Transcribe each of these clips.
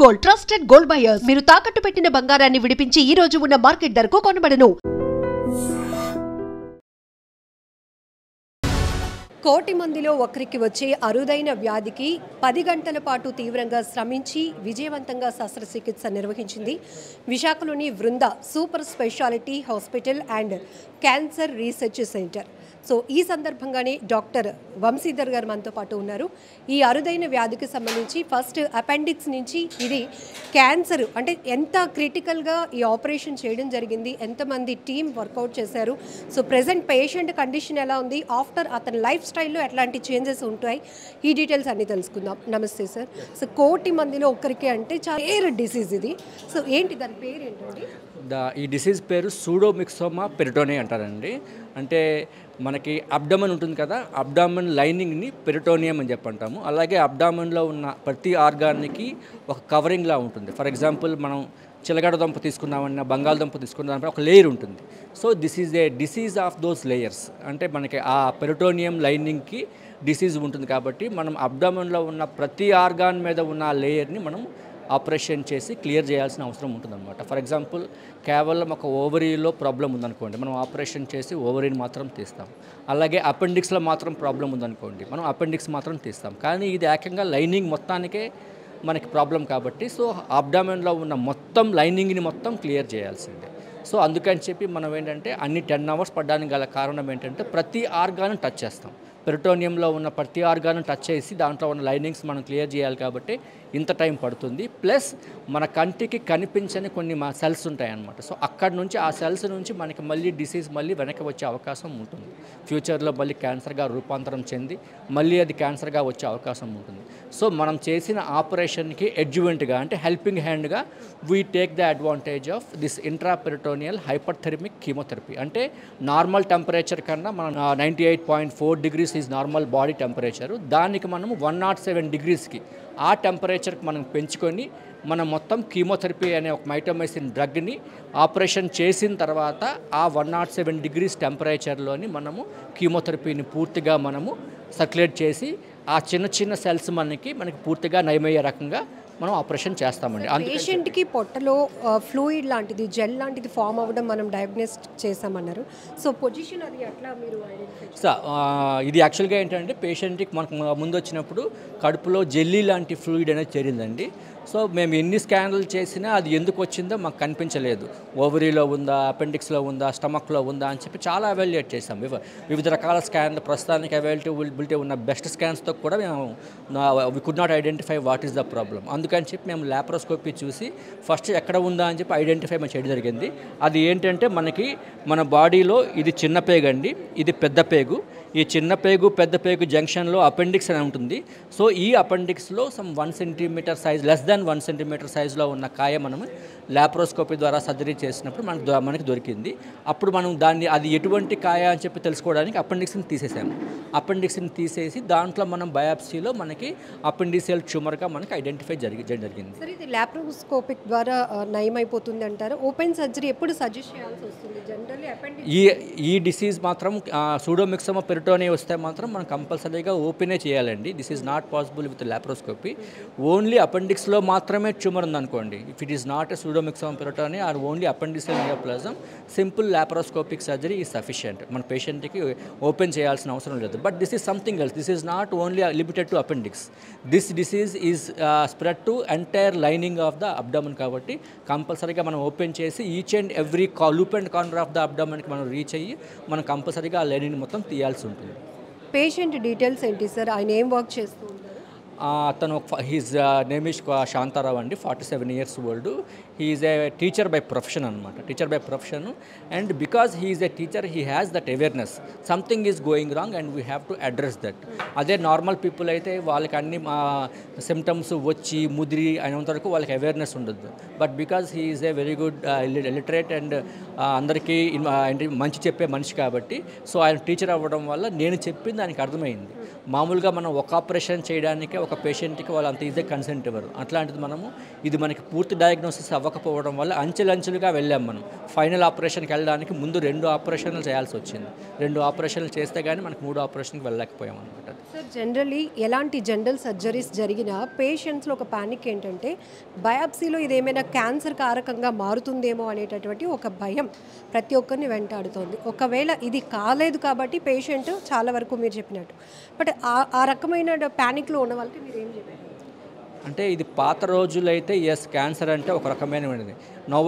Gold trusted gold buyers మీరు తాకట్టు పెట్టిన బంగారాన్ని విడిపించి ఈ రోజు ఉన్న మార్కెట్ ధరకు కొనబడను. కోటి మందిలో ఒకరికి వచ్చే అరుదైన వ్యాధికి 10 గంటల పాటు తీవ్రంగా శ్రమించి విజయవంతంగా శస్త్రచికిత్స నిర్వహించింది విశాఖలోని Vrinda super speciality hospital and cancer research centre. So ఈ సందర్భంగానే డాక్టర్ వంశీధర్ గారు మనతో పాటు ఉన్నారు. ఈ అరుదైన వ్యాధికి సంబంధించి ఫస్ట్ అపెండిక్స్ నుంచి ఇది క్యాన్సర్ అంటే ఎంత క్రిటికల్గా ఈ ఆపరేషన్ చేయడం జరిగింది, ఎంతమంది టీం వర్కౌట్ చేశారు, సో ప్రెజెంట్ పేషెంట్ కండిషన్ ఎలా ఉంది, ఆఫ్టర్ అతని లైఫ్ స్టైల్లో ఎట్లాంటి చేంజెస్ ఉంటాయి, ఈ డీటెయిల్స్ అన్నీ తెలుసుకుందాం. నమస్తే సార్. సో కోటి మందిలో ఒక్కరికి అంటే చాలా రేర్ డిసీజ్ ఇది. సో ఏంటి దాని పేరు ఏంటండి? ఈ డిసీజ్ పేరు సూడోమిక్సోమా పెరిటోనియా అంటారండి. అంటే మనకి అబ్డామన్ ఉంటుంది కదా, అబ్డామన్ లైనింగ్ని పెరిటోనియం అని చెప్పంటాము. అలాగే అబ్డామన్లో ఉన్న ప్రతి ఆర్గాన్కి ఒక కవరింగ్లా ఉంటుంది. ఫర్ ఎగ్జాంపుల్ మనం చిలగడ దుంప తీసుకున్నామన్నా, బంగాళదుంప తీసుకున్నామన్నా ఒక లేయర్ ఉంటుంది. So this is a disease of those layers. అంటే మనకి ఆ పెరిటోనియం లైనింగ్కి డిసీజ్ ఉంటుంది కాబట్టి మనం అబ్డామన్లో ఉన్న ప్రతి ఆర్గాన్ మీద ఉన్న ఆ లేయర్ని మనం ఆపరేషన్ చేసి క్లియర్ చేయాల్సిన అవసరం ఉంటుందన్నమాట. ఫర్ ఎగ్జాంపుల్ కేవలం ఒక ఓవరీలో ప్రాబ్లం ఉందనుకోండి, మనం ఆపరేషన్ చేసి ఓవరీని మాత్రం తీస్తాం. అలాగే అపెండిక్స్లో మాత్రం ప్రాబ్లం ఉందనుకోండి, మనం అపెండిక్స్ మాత్రం తీస్తాం. కానీ ఇది ఏకంగా లైనింగ్ మొత్తానికే మనకి ప్రాబ్లం కాబట్టి సో అబ్డామెన్లో ఉన్న మొత్తం లైనింగ్ని మొత్తం క్లియర్ చేయాల్సిందే. సో అందుకని చెప్పి మనం ఏంటంటే అన్ని 10 అవర్స్ పడడానికి గల కారణం ఏంటంటే ప్రతి ఆర్గాన్ టచ్ చేస్తాం. పెరిటోనియంలో ఉన్న ప్రతి ఆర్గాన్ టచ్ చేసి దాంట్లో ఉన్న లైనింగ్స్ మనం క్లియర్ చేయాలి కాబట్టి ఇంత టైం పడుతుంది. ప్లస్ మన కంటికి కనిపించని కొన్ని సెల్స్ ఉంటాయన్నమాట. సో అక్కడ నుంచి ఆ సెల్స్ నుంచి మనకి మళ్ళీ డిసీజ్ మళ్ళీ వెనక్కి వచ్చే అవకాశం ఉంటుంది. ఫ్యూచర్లో మళ్ళీ క్యాన్సర్గా రూపాంతరం చెంది మళ్ళీ అది క్యాన్సర్గా వచ్చే అవకాశం ఉంటుంది. సో మనం చేసిన ఆపరేషన్కి ఎడ్జువెంట్గా అంటే హెల్పింగ్ హ్యాండ్గా we take the advantage of this intraperitoneal hyperthermic chemotherapy. అంటే నార్మల్ టెంపరేచర్ కన్నా మనం 98.4 degrees is normal body temperature, దానికి మనము 107 degreesకి ఆ టెంపరేచర్కి మనం పెంచుకొని మనం మొత్తం కీమోథెరపీ అనే ఒక మైటోమైసిన్ డ్రగ్ని ఆపరేషన్ చేసిన తర్వాత ఆ 107 degrees టెంపరేచర్లోని మనము కీమోథెరపీని పూర్తిగా మనము సర్క్యులేట్ చేసి ఆ చిన్న చిన్న సెల్స్ మనకి పూర్తిగా నయమయ్యే రకంగా మనం ఆపరేషన్ చేస్తామండి. పేషెంట్కి పొట్టలో ఫ్లూయిడ్ లాంటిది జెల్ లాంటిది ఫామ్ అవ్వడం మనం డయాగ్నోస్ చేసామన్నారు. సో పొజిషన్ అది ఎట్లా మీరు ఇది యాక్చువల్గా ఏంటంటే పేషెంట్కి మనకు ముందు వచ్చినప్పుడు కడుపులో జెల్లీ లాంటి ఫ్లూయిడ్ అనేది చేరిందండి. సో మేము ఎన్ని స్కాన్లు చేసినా అది ఎందుకు వచ్చిందో మాకు కనిపించలేదు. ఓవరీలో ఉందా, అపెండిక్స్లో ఉందా, స్టమక్లో ఉందా అని చెప్పి చాలా అవాల్యుయేట్ చేసాం. వివిధ రకాల స్కాన్లు ప్రస్తుతానికి అవైలబిలిటీ ఉన్న బెస్ట్ స్కాన్స్తో కూడా మేము we could not identify what is the problem. అందుకని చెప్పి మేము లాప్రోస్కోపీ చూసి ఫస్ట్ ఎక్కడ ఉందా అని చెప్పి ఐడెంటిఫై మేము చేయడం జరిగింది. అది ఏంటంటే మన బాడీలో ఇది చిన్న పేగు అండి, ఇది పెద్ద పేగు. ఈ చిన్న పేగు పెద్ద పేగు జంక్షన్లో అపెండిక్స్ అని ఉంటుంది. సో ఈ అపెండిక్స్లో some 1 centimeter size, less than 1 centimeter సైజులో ఉన్న కాయ మనము లాప్రోస్కోపీ ద్వారా సర్జరీ చేసినప్పుడు మనకి దొరికింది. అప్పుడు మనం అది ఎటువంటి కాయ అని చెప్పి తెలుసుకోవడానికి అపెండిక్స్ని తీసేసాము. అపెండిక్స్ని తీసేసి దాంట్లో మనం బయాప్సీలో మనకి అపెండిసియల్ ట్యూమర్గా మనకి ఐడెంటిఫై జరిగింది. సరే, ఇది లాప్రోస్కోపిక్ ద్వారా నయమైపోతుంది అంటారు. ఓపెన్ సర్జరీ ఎప్పుడు సజెస్ట్ చేయాల్సి వస్తుంది జనరల్లీ? ఈ డిసీజ్ మాత్రం సూడోమిక్సోమా పెరిటోనియా వస్తే మాత్రం మనం కంపల్సరీగా ఓపెనే చేయాలండి. This is not possible with laparoscopy. Only అపెండిక్స్లో మాత్రమే ట్యూమర్ ఉందనుకోండి, if it is not a pseudomyxoma peritonei or only appendiceal neoplasm, simple laparoscopic surgery is sufficient. మన పేషెంట్కి ఓపెన్ చేయాల్సిన అవసరం లేదు. But this is something else. This is not only limited to appendix. This disease is spread to entire lining of the abdomen కాబట్టి కంపల్సరీగా మనం open చేసి each and every loop and corner of the అబ్డామన్కి మనం reach అయ్యి మనం కంపల్సరీగా ఆ lining మొత్తం తీయాల్సి ఉంటుంది. పేషెంట్ డీటెయిల్స్ ఏంటి సార్? ఆయన ఏం వర్క్ చేస్తూ ఉంటారు? అతను హిజ్ నేమ్ ఇస్ శాంతారావు అండి, 47 years old. He is a teacher by profession అనమాట, teacher by profession. And because he is a teacher he has that awareness something is going wrong and we have to address that. అదే normal people అయితే వాళ్ళకి అన్ని symptoms వచ్చి ముదిరి అయినంత వరకు వాళ్ళకి అవేర్నెస్ ఉండదు. But because he is a very good literate and అందరికీ మంచి చెప్పే మనిషి కాబట్టి సో ఆయన టీచర్ అవ్వడం వల్ల నేను చెప్పింది దానికి అర్థమైంది. మామూలుగా మనం ఒక ఆపరేషన్ చేయడానికి ఒక ఒక పేషెంట్కి వాళ్ళు అంత ఈజీగా కన్సెంట్ ఇవ్వరు. అట్లాంటిది మనము ఇది మనకి పూర్తి డయాగ్నోసిస్ అవ్వకపోవడం వల్ల అంచెలంచెలుగా వెళ్ళాం. మనం ఫైనల్ ఆపరేషన్కి వెళ్ళడానికి ముందు 2 ఆపరేషన్లు చేయాల్సి వచ్చింది. 2 ఆపరేషన్లు చేస్తే కానీ మనకు 3 ఆపరేషన్కి వెళ్ళలేకపోయాం అనమాట. సార్, జనరల్లీ ఎలాంటి జనరల్ సర్జరీస్ జరిగినా పేషెంట్స్లో ఒక పానిక్ ఏంటంటే బయాప్సీలో ఇదేమైనా క్యాన్సర్ కారకంగా మారుతుందేమో అనేటటువంటి ఒక భయం ప్రతి ఒక్కరిని వెంటాడుతోంది. ఒకవేళ ఇది కాలేదు కాబట్టి పేషెంట్ చాలా వరకు మీరు చెప్పినట్టు, బట్ ఆ రకమైన ప్యానిక్లో ఉన్న వాళ్ళకి మీరు ఏం చెప్పారు? అంటే ఇది పాత రోజులైతే ఎస్ క్యాన్సర్ అంటే ఒక రకమైనది. Now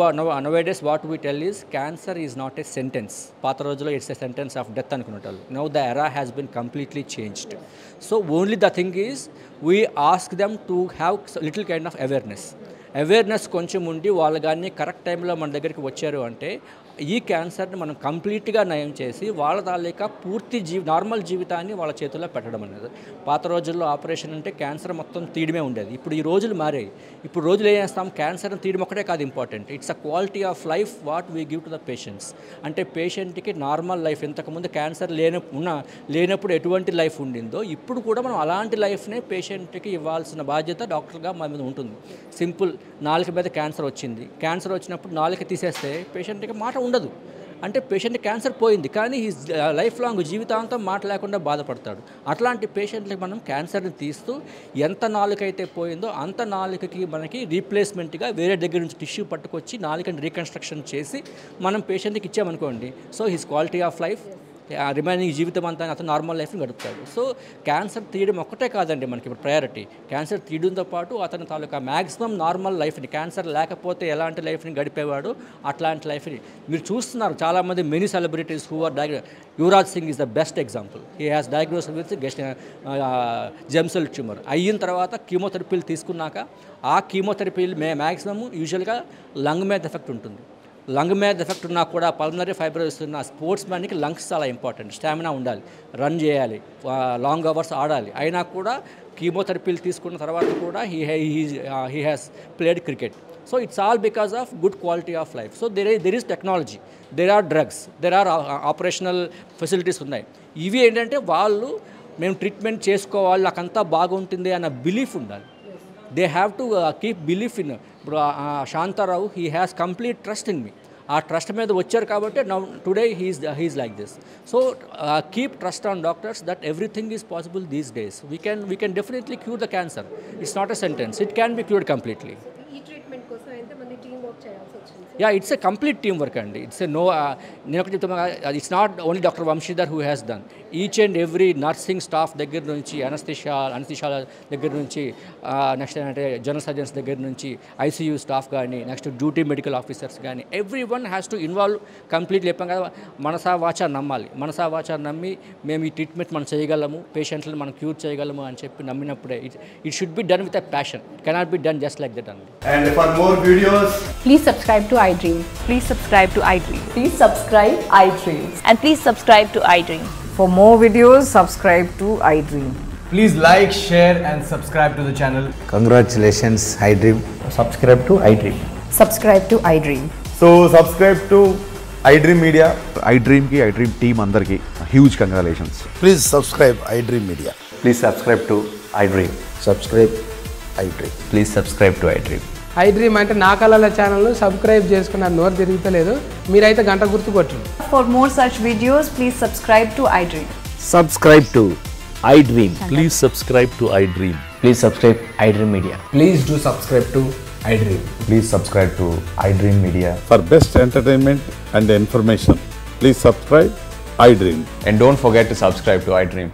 days what we tell is cancer is not a sentence. పాత రోజుల్లో it's a sentence of death అనుకునేటారు. Now the era has been completely changed. So only the thing is we ask them to have little kind of awareness కొంచెం ఉండి వాళ్ళు కానీ correct టైంలో మన దగ్గరికి వచ్చారు అంటే ఈ క్యాన్సర్ని మనం కంప్లీట్గా నయం చేసి వాళ్ళ తాలూకా పూర్తి నార్మల్ జీవితాన్ని వాళ్ళ చేతుల్లో పెట్టడం అనేది. పాత రోజుల్లో ఆపరేషన్ అంటే క్యాన్సర్ మొత్తం తీయడమే ఉండేది. ఇప్పుడు ఈ రోజులు మారాయి. ఇప్పుడు రోజులు ఏం చేస్తాం, క్యాన్సర్ని తీయడం ఒకటే కాదు important, it's a quality of life what we give to the patients. అంటే పేషెంట్కి నార్మల్ లైఫ్, ఇంతకుముందు క్యాన్సర్ లేనప్పుడు ఎటువంటి లైఫ్ ఉండిందో ఇప్పుడు కూడా మనం అలాంటి లైఫ్నే పేషెంట్కి ఇవ్వాల్సిన బాధ్యత డాక్టర్గా మన మీద ఉంటుంది. సింపుల్, నాలుక మీద క్యాన్సర్ వచ్చినప్పుడు నాలుక తీసేస్తే పేషెంట్కి మాట ఉండదు. అంటే పేషెంట్ క్యాన్సర్ పోయింది కానీ ఈ లైఫ్ లాంగ్ జీవితాంతం మాట లేకుండా బాధపడతాడు. అట్లాంటి పేషెంట్లకి మనం క్యాన్సర్ని తీస్తూ ఎంత నాలుకైతే పోయిందో అంత నాలుకకి మనకి రీప్లేస్మెంట్గా వేరే దగ్గర నుంచి టిష్యూ పట్టుకొచ్చి నాలుకని రీకన్స్ట్రక్షన్ చేసి మనం పేషెంట్కి ఇచ్చామనుకోండి, so his quality of life remaining జీవితం అంతా అతను నార్మల్ లైఫ్ని గడుపుతాడు. సో క్యాన్సర్ తీయడం ఒక్కటే కాదండి మనకి ఇప్పుడు ప్రయారిటీ. క్యాన్సర్ తీయడంతో పాటు అతని తాలూకా మ్యాక్సిమం నార్మల్ లైఫ్ని, క్యాన్సర్ లేకపోతే ఎలాంటి లైఫ్ని గడిపేవాడు అట్లాంటి లైఫ్ని మీరు చూస్తున్నారు. చాలామంది many celebrities who are Yuvraj Singh is the best example. He has diagnose with germ cell tumour. అయిన తర్వాత కీమోథెరపీలు తీసుకున్నాక ఆ కీమోథెరపీలు మ్యాక్సిమం యూజువల్గా లంగ్ మీద ఎఫెక్ట్ ఉంటుంది. లంగ్ మీద ఎఫెక్ట్ ఉన్నా కూడా పల్మనరీ ఫైబ్రోసిస్ ఉన్న స్పోర్ట్స్ మ్యాన్కి లంగ్స్ చాలా ఇంపార్టెంట్. స్టామినా ఉండాలి, రన్ చేయాలి, లాంగ్ అవర్స్ ఆడాలి. అయినా కూడా కీమోథెరపీలు తీసుకున్న తర్వాత కూడా he has played cricket. So it's all because of good quality of life. So there is technology, there are drugs, there are operational facilities ఉన్నాయి. ఇవి ఏంటంటే వాళ్ళు మేము ట్రీట్మెంట్ చేసుకోవాలి, నాకంతా బాగుంటుంది అన్న బిలీఫ్ ఉండాలి. They have to keep belief in. ఇప్పుడు Shantarao he has complete trust in me. ఆ ట్రస్ట్ మీద వచ్చారు కాబట్టి now today he is like this. So keep trust on doctors that everything is possible these days. We can definitely cure the cancer. It's not a sentence, it can be cured completely. ఈ treatment కోసం ఎంతమంది team work చేయాల్సి వచ్చింది? Yeah, it's a complete team work అండి. నేను ఒకటి చెప్తున్నా, it's not only doctor Vamshidhar who has done. Each and every nursing staff దగ్గర నుంచి, అనస్థిషియా దగ్గర నుంచి, నెక్స్ట్ అంటే జనరల్ సర్జన్స్ దగ్గర నుంచి, ఐసీయూ స్టాఫ్ కానీ, నెక్స్ట్ డ్యూటీ మెడికల్ ఆఫీసర్స్ కానీ, every one has to involve completely. చెప్పాం కదా, మనసా వాచా నమ్మాలి. మనసా వాచా నమ్మి మేము ఈ ట్రీట్మెంట్ మనం చేయగలము, పేషెంట్లను మనం క్యూర్ చేయగలము అని చెప్పి నమ్మినప్పుడే it should be done with a passion. Cannot be done just like that అండి. And for more videos, Please subscribe to iDream. Please subscribe to iDream. Please subscribe iDream. And please subscribe to iDream. For more videos, subscribe to iDream. please like, share and subscribe to the channel. Congratulations, iDream. Subscribe to iDream. Subscribe to iDream. So subscribe to iDream Media. iDream ki iDream team andarki huge congratulations. Please subscribe iDream Media. Please subscribe to iDream. Subscribe iDream. Please subscribe to iDream. iDream అంటే నా కళల ఛానల్ను subscribe చేసుకున్న నోరు తిరుగుతలేదు, మీరైతే గంట గుర్తు కొట్టండి. For more such videos, please subscribe to iDream. Subscribe to iDream. Please subscribe to iDream. Please subscribe iDream Media. Please do subscribe to iDream. Please subscribe to iDream Media. For best entertainment and information, please subscribe iDream. And don't forget to subscribe to iDream.